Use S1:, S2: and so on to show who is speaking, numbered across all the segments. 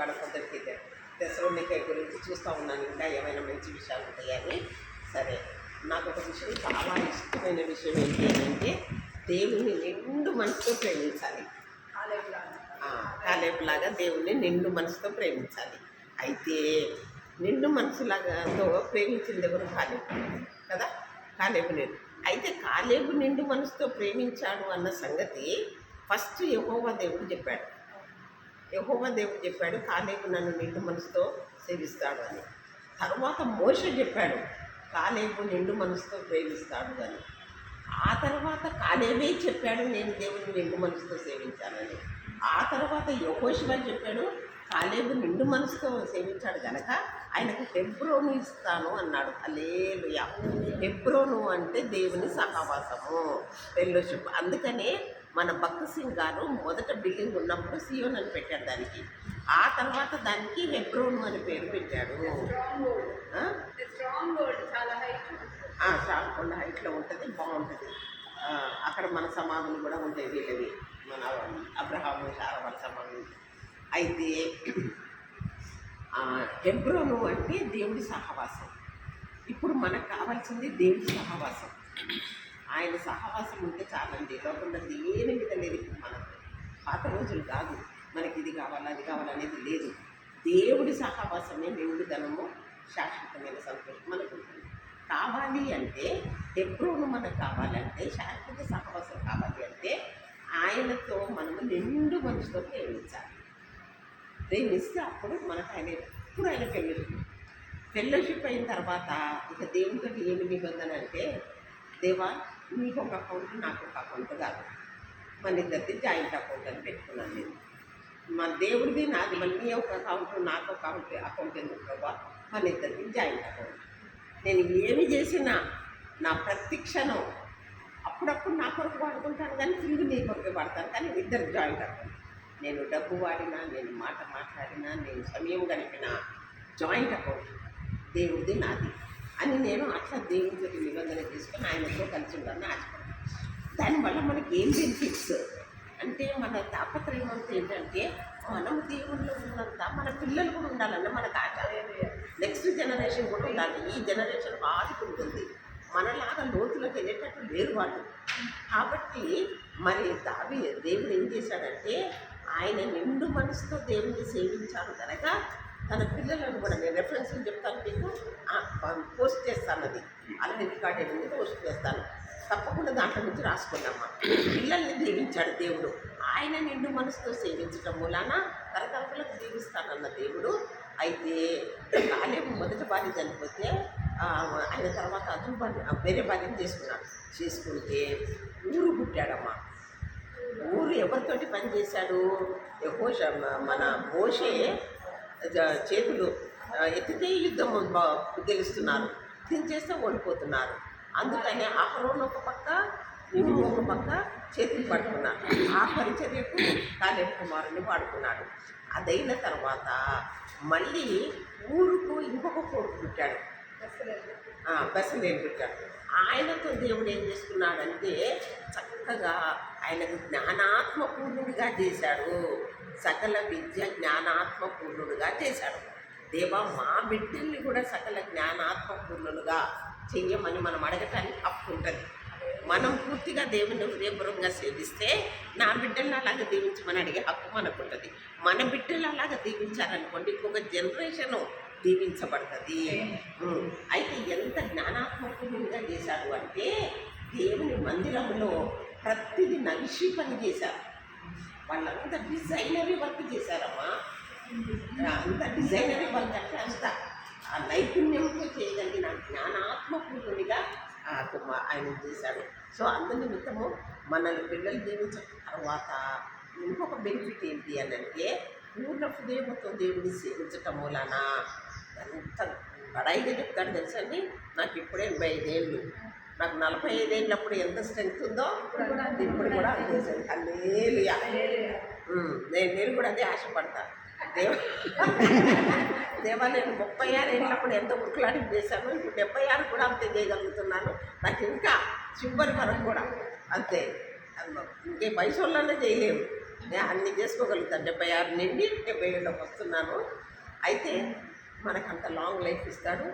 S1: కాడ కొందరికి తెసలోనికే గురించి చూస్తూ ఉన్నాను, ఇంకా ఏమైనా మంచి విషయాలు ఉంటాయని. సరే, నాకు ఒక విషయం చాలా ఇష్టమైన విషయం ఏంటి అంటే దేవుని నిండు మనసుతో ప్రేమించాలి. కాలేబులాగా దేవుణ్ణి నిండు మనసుతో ప్రేమించాలి. అయితే నిండు మనసులాగాతో ప్రేమించింది ఎవరు? కాలేబు కదా. కాలేబు నిండు అయితే కాలేబు నిండు మనసుతో ప్రేమించాడు అన్న సంగతి ఫస్ట్ యెహోవా దేవుడు చెప్పాడు. యెహోవా దేవుడు చెప్పాడు కాలేబు నన్ను నిండు మనసుతో సేవిస్తాడు అని. తర్వాత మోషే చెప్పాడు కాలేబు నిండు మనసుతో ప్రేమిస్తాడు అని. ఆ తర్వాత కాలేబే చెప్పాడు నేను దేవుని నిండు మనసుతో సేవించాలని. ఆ తర్వాత యెహోషువ చెప్పాడు కాలేబు నిండు మనసుతో సేవించాడు కనుక ఆయనకు హెబ్రోను ఇస్తాను అన్నాడు. హల్లెలూయా. హెబ్రోను అంటే దేవుని సహవాసము, ఫెలోషిప్. అందుకనే మన భక్త్ సింగ్ గారు మొదట బిల్డింగ్ ఉన్నప్పుడు సియోన్ అని పెట్టాడు దానికి. ఆ తర్వాత దానికి హెబ్రోను అని పేరు పెట్టాడు. చాలా కొండ హైట్లో ఉంటుంది, బాగుంటుంది. అక్కడ మన సమాధులు కూడా ఉంటాయి వీళ్ళవి, మన అబ్రహాము శారా వాళ్ళ సమాధులు. అయితే హెబ్రోను అంటే దేవుడి సహవాసం. ఇప్పుడు మనకు కావాల్సింది దేవుడి సహవాసం. ఆయన సహవాసం ఉంటే చాలండి. లోకంలో దేని మీద లేదు. ఇప్పుడు మనం పాత రోజులు కాదు, మనకి ఇది కావాలి అది కావాలనేది లేదు. దేవుడి సహవాసమే దేవుడి ధనము, శాశ్వతమైన సంతోషం మనకు ఉంటుంది. కావాలి అంటే హెబ్రోను మనకు కావాలంటే, శాశ్వత సహవాసం కావాలి అంటే ఆయనతో మనము నిండు మనసుతో ప్రేమించాలి. ప్రేమిస్తే అప్పుడు మనకు ఆయన ఎప్పుడు ఆయన ఫెలోషిప్ అయిన తర్వాత ఇక దేవునితో ఏమి నిబంధన అంటే, దేవా నీకు ఒక అకౌంట్ నాకు ఒక అకౌంట్ కాదు, మన ఇద్దరిది జాయింట్ అకౌంట్ అని పెట్టుకున్నాను నేను. మా దేవుడిది నాది, మళ్ళీ ఒక అకౌంట్ నాకు ఒక అకౌంట్ ఎందుకు ప్రభా, మన ఇద్దరిది జాయింట్ అకౌంట్. నేను ఏమి చేసినా నా ప్రతి క్షణం అప్పుడప్పుడు నా కొరకు వాడుకుంటాను, కానీ తిరిగి నీ కొరకు వాడతాను, కానీ ఇద్దరు జాయింట్ అకౌంట్. నేను డబ్బు వాడినా, నేను మాట మాట్లాడినా, నేను సమయం గడిపినా జాయింట్ అకౌంట్ దేవుడిది నాది అని నేను అట్లా దేవుడితో నిబంధన తీసుకొని ఆయనతో కలిసి ఉండాలని ఆశపడతాను. దానివల్ల మనకి ఏం బెనిఫిట్స్ అంటే, మన తాపత్రయం అంతా ఏంటంటే మనం దేవుళ్ళు ఉన్నంత మన పిల్లలు కూడా ఉండాలన్న మనకు ఆశ. నెక్స్ట్ జనరేషన్ కూడా ఉండాలి. ఈ జనరేషన్ ఆదుకుంటుంది, మనలాగా లోతులోకి వెళ్ళేటట్టు లేరు వాళ్ళు. కాబట్టి మరి దేవుడు ఏం చేశాడంటే ఆయన నిండు మనసుతో దేవుడిని సేవించాడు కనుక తన పిల్లలను కూడా, నేను రెఫరెన్స్లు చెప్తాను మీకు, పోస్ట్ చేస్తాను, అది అలాగే రికార్డెడ్ ఉంది, పోస్ట్ చేస్తాను తప్పకుండా, దాంట్లో నుంచి రాసుకున్నామా. పిల్లల్ని దీవించాడు దేవుడు. ఆయన నిండు మనసుతో సేవించడం మూలాన తరతరములకు దీవిస్తానన్న దేవుడు. అయితే కాలేబు మొదటి భార్య చనిపోతే ఆయన తర్వాత వేరే భార్యను చేసుకుంటే ఊరు పుట్టాడమ్మా. ఊరు ఎవరితోటి పనిచేశాడు? మన మోషే చేతులు ఎత్తితే యుద్ధం గెలుస్తున్నారు, దించేస్తే ఓడిపోతున్నారు. అందుకని అహరోను ఒక పక్క, ఊరు ఒక పక్క చేతులు పట్టుకున్నాడు. ఆ పరిచర్యకు కాలేబు కుమారుని వాడుకున్నాడు. అదైన తర్వాత మళ్ళీ ఊరుకు ఇంకొక కొడుకు పుట్టాడు, బెసలేలు పుట్టాడు. ఆయనతో దేవుడు ఏం చేసుకున్నాడంటే చక్కగా ఆయనకు జ్ఞానాత్మపూర్ణుడిగా చేశాడు. సకల విద్య జ్ఞానాత్మపూర్ణుడుగా చేశాడు. దేవా మా బిడ్డల్ని కూడా సకల జ్ఞానాత్మపూర్ణులుగా చెయ్యమని మనం అడగటానికి హక్కు ఉంటుంది. మనం పూర్తిగా దేవుని హృదయపూర్వకంగా సేవిస్తే నా బిడ్డలను అలాగే దీవించమని అడిగే హక్కు మనకు ఉంటుంది. మన బిడ్డలు అలాగా దీవించారనుకోండి, ఇంకొక జనరేషను దీవించబడుతుంది. అయితే ఎంత జ్ఞానాత్మకంగా చేశారు అంటే దేవుని మందిరంలో ప్రతిదీ నగిషి పని చేశారు. వాళ్ళంతా డిజైనరీ వర్క్ చేశారమ్మా. అంత డిజైనరీ వర్క్ అంటే అంత ఆ నైపుణ్యంతో చేయగలిగిన జ్ఞానాత్మకునిగా ఆయన చేశాడు. సో అందునిమిత్తము మనల్ని పిల్లలు దీవించిన తర్వాత ఇంకొక బెనిఫిట్ ఏంటి అని అంటే, పూర్ణ హృదయంతో దేవుడిని సేవించటం మూలాన ఎంత బడాయిగా చెప్తాడు తెలుసండి. నాకు ఇప్పుడే 85 ఏళ్ళు, నాకు 45 ఏళ్ళప్పుడు ఎంత స్ట్రెంగ్త్ ఉందో ఇప్పుడు కూడా అంతే. హల్లెలూయా. నేను కూడా అదే ఆశపడతాను. దేవా నేను 36 ఏళ్ళప్పుడు ఎంత ఉరుకులాడి చేశాను, ఇప్పుడు 76 కూడా అంతే చేయగలుగుతున్నాను. నాకు ఇంకా చివరి వరకు కూడా అంతే. ఇంకే వయసు వాళ్ళనే చేయలేము, నేను అన్ని చేసుకోగలుగుతాను. 76 నుండి 77లోకి వస్తున్నాను. అయితే మనకు అంత లాంగ్ లైఫ్ ఇస్తాడు.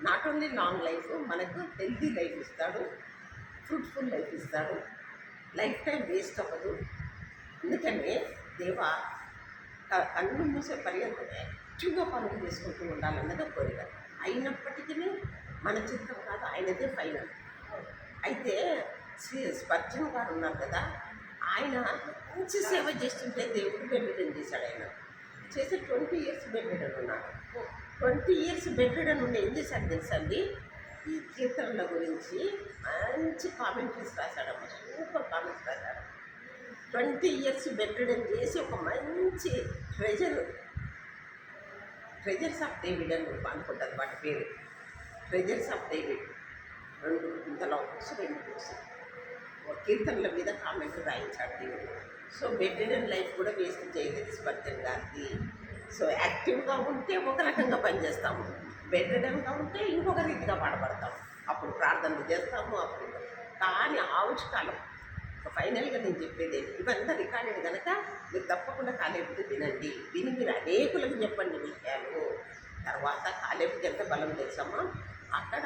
S1: నాట్ ఓన్లీ లాంగ్ లైఫ్, మనకు హెల్తీ లైఫ్ ఇస్తాడు, ఫ్రూట్ఫుల్ లైఫ్ ఇస్తాడు. లైఫ్ టైం వేస్ట్ అవ్వదు. అందుకనే దేవా కన్ను మూసే పర్యంతం యాక్టివ్గా పనులు చేసుకుంటూ ఉండాలన్నది కోరిక. అయినప్పటికీ మన చిత్తం కాదు, ఆయనదే ఫైనల్. అయితే స్పర్జన్ గారు ఉన్నారు కదా, ఆయన మంచి సేవ చేస్తుంటే దేవుడు బెడ్ చేశాడు. ఆయన చేసి 20 years బెడ్ ఉన్నాడు. 20 years బెడ్ నుండి ఏం చేశాడు తెలుసండి, ఈ కీర్తనల గురించి మంచి కామెంట్రీస్ రాశాడమ్మ, సూపర్ కామెంట్స్ రాశాడు. 20 years బెడ్ చేసి ఒక మంచి ట్రెజర్స్ ఆఫ్ డేవిడ్ అని అనుకుంటుంది వాటి పేరు. ట్రెజర్స్ ఆఫ్ డేవిడ్ 2 ఇంతలో 2 బుక్స్ కీర్తనల మీద కామెంట్ రాయించాడు దేవుడు. సో బెడ్ లైఫ్ కూడా వేస్ట్ చేయలేదు స్పర్జన్ గారికి. సో యాక్టివ్గా ఉంటే ఒక రకంగా పనిచేస్తాము, బెడ్ ఉంటే ఇంకొక రీతిగా వాడబడతాము. అప్పుడు ప్రార్థనలు చేస్తాము. అప్పుడు కానీ ఆవిష్కాలం ఫైనల్గా నేను చెప్పేది ఇవంతా రికార్డెడ్ కనుక మీరు తప్పకుండా కాలేపుకి వినండి. విని మీరు అనేకులకు చెప్పండి విషయాలు. తర్వాత కాలేపుకి ఎంత బలం తెలుసమ్మా, అక్కడ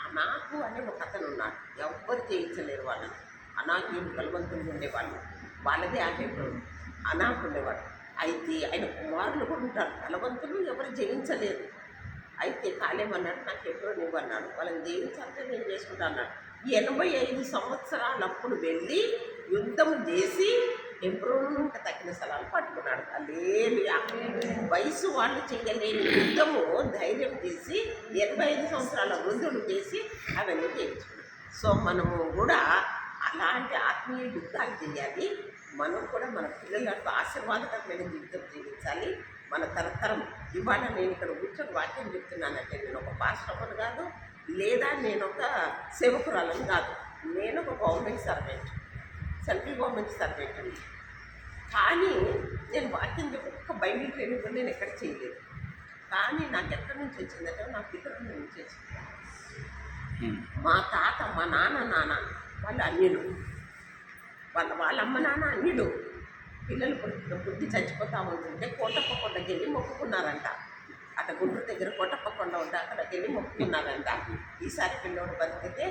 S1: అనాకు అనే ఒక అతను ఉన్నాడు. ఎవ్వరు చేయించలేరు వాళ్ళని. అనాకులు బలవంతులు ఉండేవాళ్ళు, వాళ్ళదే ఆ హెబ్రోను అనాకు ఉండేవాడు. అయితే ఆయన కుమారులు కూడా ఉంటారు బలవంతులు, ఎవరు జయించలేరు. అయితే కాలేమన్నాడు, నాకు హెబ్రోను ఇవ్వన్నాడు. వాళ్ళని జయించాలంటే నేను చేసుకుంటా అన్నాడు. 85 సంవత్సరాలప్పుడు వెళ్ళి యుద్ధం చేసి హెబ్రోను తగిన స్థలాలు పట్టుకున్నాడు. హల్లెలూయా. వయసు వాళ్ళు చేయలేని యుద్ధము ధైర్యం చేసి 85 సంవత్సరాల వృద్ధులు చేసి అవన్నీ చేయించుకున్నాడు. సో మనము కూడా అలాంటి ఆత్మీయ యుద్ధాలు చేయాలి. మనం కూడా మన పిల్లలకు ఆశీర్వాదకరమైన జీవితం జీవించాలి. మన తరతరం ఇవాళ నేను ఇక్కడ కూర్చొని వాక్యం చెప్తున్నానంటే నేను ఒక పాస్టర్ని కాదు, లేదా నేను ఒక సేవకురాలని కాదు. నేను ఒక government servant, central government servant. కానీ నేను వాక్యం చెప్పి ఒక్క బైబిల్ ట్రైనింగ్ కూడా నేను ఎక్కడ చేయలేదు. కానీ నాకు ఎక్కడి నుంచి వచ్చిందంటే నా పితరుల నుంచి వచ్చింది. మా తాత, మా నాన్న వాళ్ళు అన్యులు, వాళ్ళ అమ్మ నాన్న అన్యులు. పిల్లలు పుట్టి చచ్చిపోతూ ఉంటుంటే కోటప్ప కొండకి వెళ్ళి మొక్కుకున్నారంట. అక్కడ గుంటూరు దగ్గర కోటప్ప కొండ ఉంటే అక్కడికి వెళ్ళి మొక్కుకున్నారంట, ఈసారి పిల్లోడు బతికితే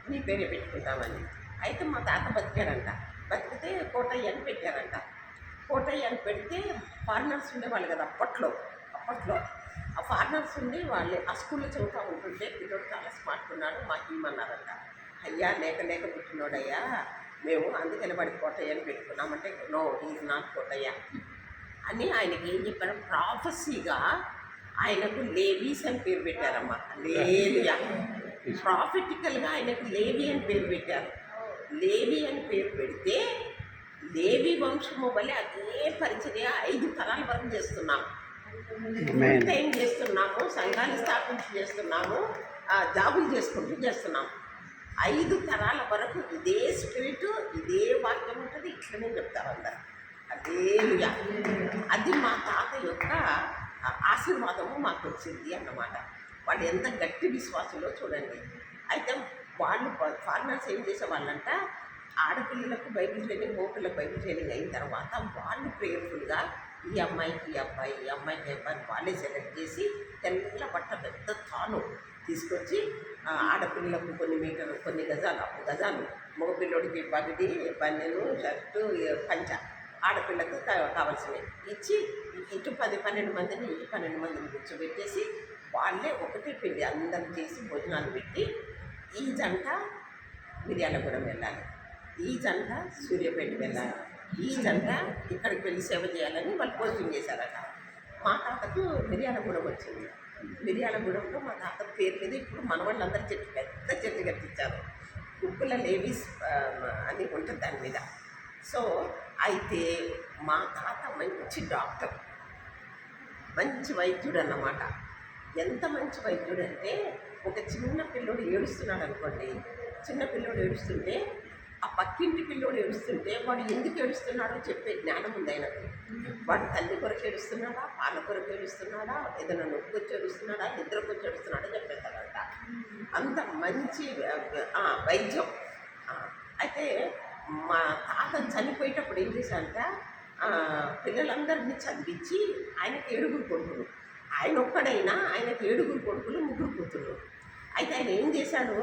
S1: నీ పేరే పెట్టుకుంటామని. అయితే మా తాత బతికాడంట. బతికితే కోటయ్య అని పెట్టారంట. కోటయ్య అని పెడితే ఫారినర్స్ ఉండేవాళ్ళు కదా అప్పట్లో. ఆ ఫారినర్స్ ఉండి వాళ్ళు ఆ స్కూల్లో చదువుతూ ఉంటుంటే పిల్లోడు చాలా స్మార్ట్ ఉన్నాడు, మాకు ఇమ్మన్నారంట. అయ్యా లేక పుట్టినోడయ్యా, మేము అందుకని వాడి కోటయ్య అని పెట్టుకున్నామంటే నో ఈజ్ నాట్ కోటయ్య అని ఆయనకి ఏం చెప్పారు, ప్రాఫెసీగా ఆయనకు లేవీస్ అని పేరు పెట్టారమ్మా. లేవియా, ప్రాఫిటికల్గా ఆయనకు లేవి అని పేరు పెట్టారు. లేవి అని పేరు పెడితే లేవి వంశము వల్ల అదే పరిచర్య 5 తరాల వరకు చేస్తున్నాము. టైం చేస్తున్నాము, సంఘాన్ని స్థాపించి చేస్తున్నాము, జాబులు చేసుకుంటూ చేస్తున్నాము. 5 తరాల వరకు ఇదే స్పిరిట్, ఇదే వాక్యం ఉంటుంది. ఇట్లనే చెప్తారు అందరు. హల్లెలూయా. అది మా తాత యొక్క ఆశీర్వాదము మాకు వచ్చింది అన్నమాట. వాళ్ళు ఎంత గట్టి విశ్వాసంలో చూడండి. అయితే వాళ్ళు ఫారినర్స్ ఏం చేసేవాళ్ళంట, ఆడపిల్లలకు బైబిల్ ట్రైనింగ్, మగపిల్లలకు బైబిల్ ట్రైనింగ్ అయిన తర్వాత వాళ్ళు ప్రేయర్ఫుల్గా ఈ అమ్మాయికి ఈ అబ్బాయి, ఈ అమ్మాయికి అబ్బాయిని వాళ్ళే సెలెక్ట్ చేసి తెల్ల బట్ట పెద్ద తాను తీసుకొచ్చి ఆడపిల్లలకు కొన్ని గజాలు మగపిల్లడికి పగిడి బన్నెలు షర్టు పంచ, ఆడపిల్లకు కావాల్సినవి ఇచ్చి ఇటు 10-12 మందిని ఇటు 12 మందిని కూర్చోబెట్టేసి వాళ్ళే ఒకటే పిండి అందరం చేసి భోజనాలు పెట్టి ఈ జంట మిర్యాలగూడెం వెళ్ళాలి, ఈ జంట సూర్యాపేట వెళ్ళాలి, ఈ జంట ఇక్కడికి వెళ్ళి సేవ చేయాలని వాళ్ళు పోస్టింగ్ చేశారట. మా తాతకు మిర్యాలగూడెం వచ్చింది. మిర్యాలగూడెంలో మా తాత పేరు మీద ఇప్పుడు మన వాళ్ళందరూ పెద్ద చెట్టు కట్టించారు. ఉప్పుల లేవీస్ అని ఉంటుంది దాని మీద. సో అయితే మా తాత మంచి డాక్టర్, మంచి వైద్యుడు అన్నమాట. ఎంత మంచి వైద్యుడు అంటే, ఒక చిన్న పిల్లోడు ఏడుస్తున్నాడు అనుకోండి, చిన్న పిల్లోడు ఏడుస్తుంటే ఆ పక్కింటి పిల్లోడు ఏడుస్తుంటే వాడు ఎందుకు ఏడుస్తున్నాడో చెప్పే జ్ఞానం ఉంది ఆయనకు. వాడు తల్లి కొరకు ఏడుస్తున్నాడా, పాల కొరకు ఏడుస్తున్నాడా, ఏదైనా నొప్పి వచ్చి ఏడుస్తున్నాడా, నిద్రకు వచ్చి ఏడుస్తున్నాడా చెప్పేస్తాడంట. అంత మంచి వైద్యం. అయితే మా తాత చనిపోయేటప్పుడు ఏం చేశాడంట, పిల్లలందరినీ చదివించి ఆయనకి 7 కొడుకులు. ఆయన ఒక్కడైనా ఆయనకి 7 కొడుకులు, 3 కూతుళ్ళు. అయితే ఆయన ఏం చేశాడు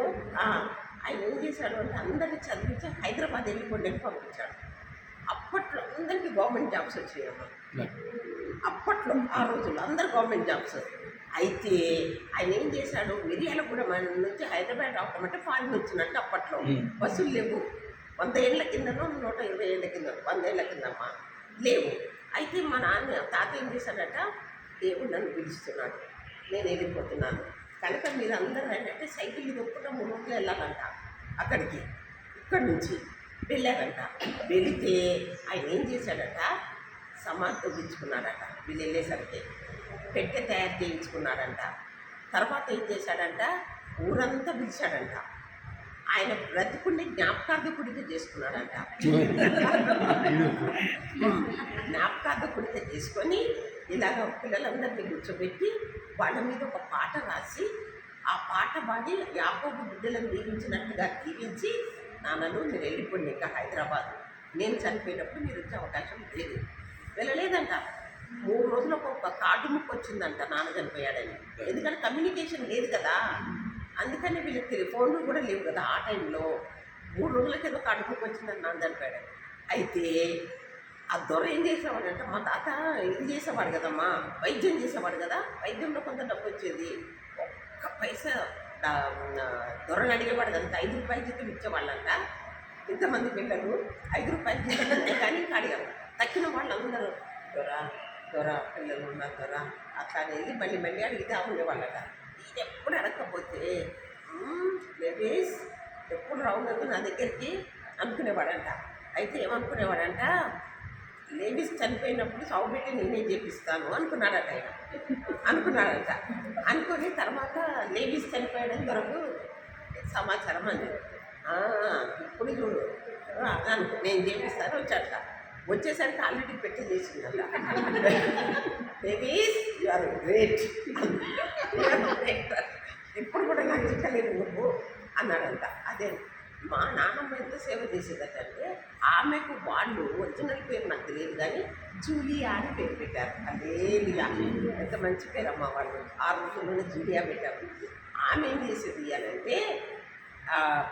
S1: అంటే అందరినీ చదివించి హైదరాబాద్ వెళ్ళిపోండి అని పంపించాడు. అప్పట్లో అందరికీ గవర్నమెంట్ జాబ్స్ వచ్చాయమ్మా. అప్పట్లో ఆ రోజుల్లో అందరు గవర్నమెంట్ జాబ్స్. అయితే ఆయన ఏం చేశాడు, మిర్యాలగూడెం నుంచి హైదరాబాద్ రావటమంటే ఫారిన్ వచ్చినట్టు. అప్పట్లో బస్సులు లేవు. 100 ఏళ్ళ కిందనో 120 ఏళ్ళ కింద, 100 ఏళ్ళ కిందమ్మా లేవు. అయితే మా తాత ఏం చేశాడట, దేవుడు నన్ను పిలుస్తున్నాడు, నేను వెళ్ళిపోతున్నాను కనుక మీరు అందరూ ఏంటంటే సైకిల్ దొక్కుకుంటా 3 రోజులు వెళ్ళాలంట అక్కడికి. ఇక్కడి నుంచి వెళ్ళారంట. వెళితే ఆయన ఏం చేశాడట, సమాధి తవ్వించుకున్నాడట. వీళ్ళు వెళ్ళేసరికి పెట్టె తయారు చేయించుకున్నాడంట. తర్వాత ఏం చేశాడంట, ఊరంతా పిలిచాడంట. ఆయన బ్రతికుండి జ్ఞాపకార్థకుడిగా చేసుకున్నాడంట. జ్ఞాపకార్థకుడిగా చేసుకొని ఇలాగ పిల్లలందరినీ కూర్చోబెట్టి వాళ్ళ మీద ఒక పాట రాసి ఆ పాట పాడి యాకోబు బిడ్డలను దీవించినట్టుగా దీవించి, నాన్నను మీరు వెళ్ళిపోండి ఇంకా హైదరాబాద్, నేను చనిపోయినప్పుడు మీరు వచ్చే అవకాశం లేదు. వెళ్ళలేదంట. 3 రోజులకు ఒక కార్డు ముక్కు వచ్చిందంట నాన్న చనిపోయాడని. ఎందుకంటే కమ్యూనికేషన్ లేదు కదా, అందుకని వీళ్ళకి ఫోన్లు కూడా లేవు కదా ఆ టైంలో. 3 రోజులకి ఏదో కార్డు ముక్కు వచ్చిందని నాన్న చనిపోయాడు. అయితే ఆ దొర ఏం చేసేవాడంటే, మా తాత ఇది చేసేవాడు కదమ్మా, వైద్యం చేసేవాడు కదా, వైద్యంలో కొంత డబ్బు వచ్చేది. ఒక్క పైసా దొరలు అడిగేవాడు కదా, 5 రూపాయల జీతం ఇచ్చేవాళ్ళంట. ఇంతమంది పిల్లలు 5 రూపాయల జీతం కానీ అడిగారు. తక్కిన వాళ్ళందరూ దొర పిల్లలు ఉన్నారు దొర అట్లా అనేది మళ్ళీ అడిగితే ఉండేవాళ్ళట. ఇది ఎప్పుడు అడగకపోతే లేడీస్ ఎప్పుడు రావులేదు నా దగ్గరికి అనుకునేవాడంట. అయితే ఏమనుకునేవాడంట, లేడీస్ చనిపోయినప్పుడు సౌబెట్టి నేనే చేపిస్తాను అనుకున్నాడట ఆయన. అనుకుని తర్వాత లేడీస్ చనిపోయాడని దొరకు సమాచారం అంది. ఇప్పుడు చూడు నేను చేపిస్తాను వచ్చాట. వచ్చేసరికి ఆల్రెడీ పెట్టి చేసిందంట. లేడీస్ యు ఆర్ గ్రేట్, ఇప్పుడు కూడా నాకు చిక్కలేదు నువ్వు అన్నాడంట. అదే మా నాన్నమ్మ ఎంత సేవ చేసేదట అంటే, ఆమెకు వాళ్ళు ఒరిజినల్ పేరు నాకు తెలియదు కానీ జూలియా అని పేరు పెట్టారు. అదేలియా ఎంత మంచి పేరు అమ్మ. వాళ్ళు ఆ రోజుల్లోనే జూలియా పెట్టారు. ఆమె ఏం చేసేది అని అంటే,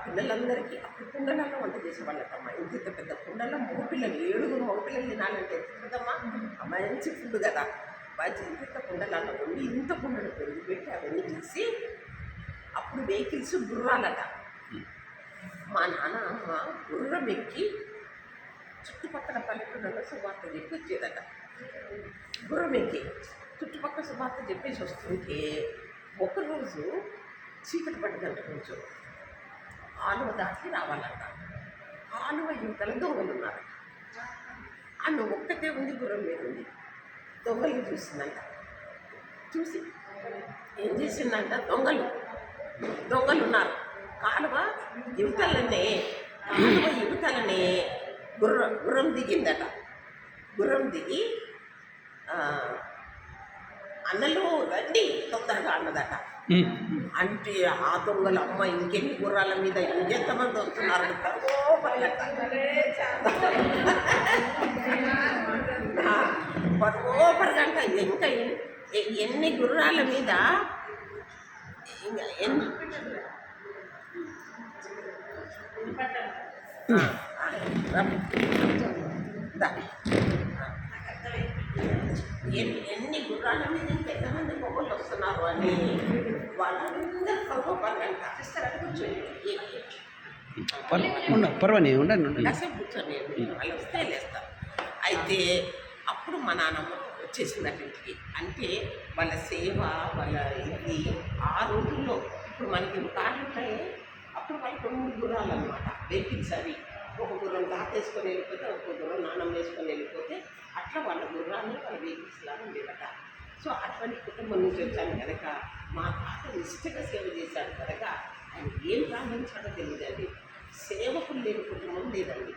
S1: పిల్లలందరికీ అప్పుడు కుండలలో వంట చేసేవాళ్ళటమ్మా. ఇంత పెద్ద కుండలో మగపిల్లలు 7 మగపిల్లలు తినాలంటే ఎంత పెద్దమ్మా, మంచి ఫుడ్ కదా. ఇంత కుండలలో ఉండి ఇంత కుండలు పెరిగి పెట్టి అవన్నీ తీసి అప్పుడు వెహికల్స్ గుర్రాలట. మా నాన్న అమ్మ గుర్రం ఎక్కి చుట్టుపక్కల పల్లెటూళ్ళలో సువార్త చెప్పి వచ్చేదట. గుర్రం ఎక్కి చుట్టుపక్కల సువార్త చెప్పేసి వస్తుంటే ఒకరోజు చీకటి పడ్డదంట. కొంచెం ఆలువ దాటి రావాలంట. ఆలువ యువతల దొంగలు ఉన్నారు. ఆమె ఒక్కటే ఉంది, గుర్రం మీద ఉంది. దొంగలు చూసిందంట. చూసి ఏం చేసిందంట, దొంగలు ఉన్నారు. కాలువ యువతలనే గుర్రం దిగిందట. గుర్రం దిగి అన్నలు రండి తొందరగా అన్నదట. అంటే ఆ దొంగలు అమ్మ ఇంకెన్ని గుర్రాల మీద ఎంతమంది వస్తున్నారు పరోపరగంట. ఇంకా ఎన్ని గుర్రాల మీద ఎన్ని గుర్రాల మీద ఇంకెంతమంది మొగలు వస్తున్నారు అని వాళ్ళందరూ పరోపరగంట.
S2: పర్వాలేదు ఉండండి
S1: కాసేపు కూర్చొని వాళ్ళు వస్తే లేస్తారు. అయితే అప్పుడు మా నాన్నమ్మ వచ్చేసిందట ఇంటికి. అంటే వాళ్ళ సేవ వాళ్ళ ఇది ఆ రోజుల్లో. ఇప్పుడు మనకి కార్లు ఉంటాయి, అప్పుడు వాళ్ళకి 3 గుర్రాలు అనమాట వెహికల్స్. అవి ఒక గుర్రం తాత వేసుకొని వెళ్ళిపోతే, ఒక గుర్రం నాన్నమ్మ వేసుకొని వెళ్ళిపోతే, అట్లా వాళ్ళ గుర్రాన్ని వాళ్ళ వెహికల్స్ లాగా ఉండేదట. సో అటువంటి కుటుంబం నుంచి వచ్చాను కనుక మా తాత నిష్ఠగా సేవ చేశాడు కనుక ఆయన ఏం ప్రార్థించాడో తెలియదండి. సేవకులు లేని కుటుంబం లేదండి.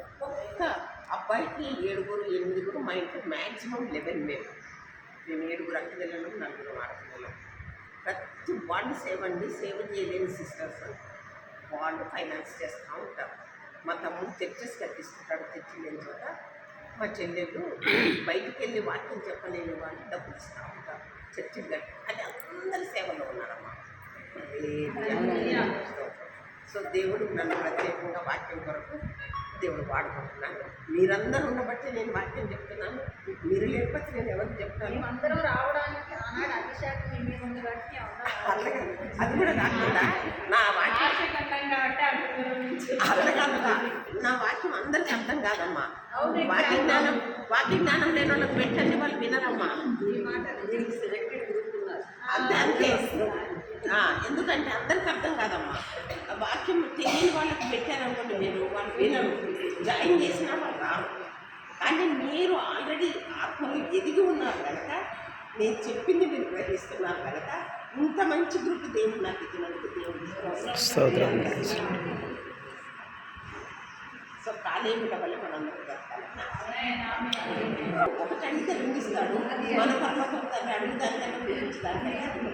S1: ఒక్కొక్క అబ్బాయికి 7 మా ఇంట్లో మ్యాక్సిమం 11 మేము 7 అక్కపిల్లలు, 4 ఆడపిల్లలు. ప్రతి వాళ్ళు సేవ చేయలేని సిస్టర్స్. వాళ్ళు ఫైనాన్స్ చేస్తూ ఉంటారు. మా తమ్ముడు చర్చెస్ కట్టిస్తుంటాడు. చర్చి లేని చోట మా చెల్లెళ్ళు బయటికి వెళ్ళి వాక్యం చెప్పలేని వాళ్ళు డబ్బులు ఇస్తూ ఉంటారు చర్చిలు కట్టి అది అందరి సేవలో ఉన్నారమ్మా. సో దేవుడు నన్ను ప్రత్యేకంగా వాక్యం కొరకు దేవుడు వాడుకుంటున్నాను. మీరందరూ ఉండబట్టి నేను వాక్యం చెప్తున్నాను. మీరు లేకపోతే నేను ఎవరికి చెప్తాను?
S3: అందరూ రావడానికి ఆనాడు అభిషేకం మీ మీద ఉంది కాబట్టి
S1: అట్లాగే అది కూడా కాకుండా నా వాక్యం అర్థం కాదుగా, నా వాక్యం అందరికి అర్థం కాదమ్మా. వాక్య జ్ఞానం లేని వాళ్ళకి పెట్టండి, వాళ్ళు వినరమ్మా. అంతే అంతే. ఎందుకంటే అందరికి అర్థం కాదమ్మా. ఆ వాక్యం తెలియని వాళ్ళకి పెట్టారనుకోండి, మీరు వాళ్ళు వినరు, జాయిన్ చేసినా వాళ్ళు రారు. కానీ మీరు ఆల్రెడీ ఆత్మలు ఎదిగి ఉన్నారు కనుక, నేను చెప్పింది మీరు గ్రహిస్తున్నారు కనుక, ఇంత మంచి గ్రూప్ దేవుడు నాకు ఇచ్చినందుకు దేవుడు
S2: స్తోత్రం.
S1: సో కాలేమిట వల్ల మనందరూ బ్రతకాలి. ఒకటి అడిగితే నిందిస్తాడు. మన పర్వతం దాన్ని అడుగుదానికన్నా గురించడానికైనా చెప్పండి.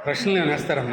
S2: ప్రశ్నలు వేస్తారమ్మా.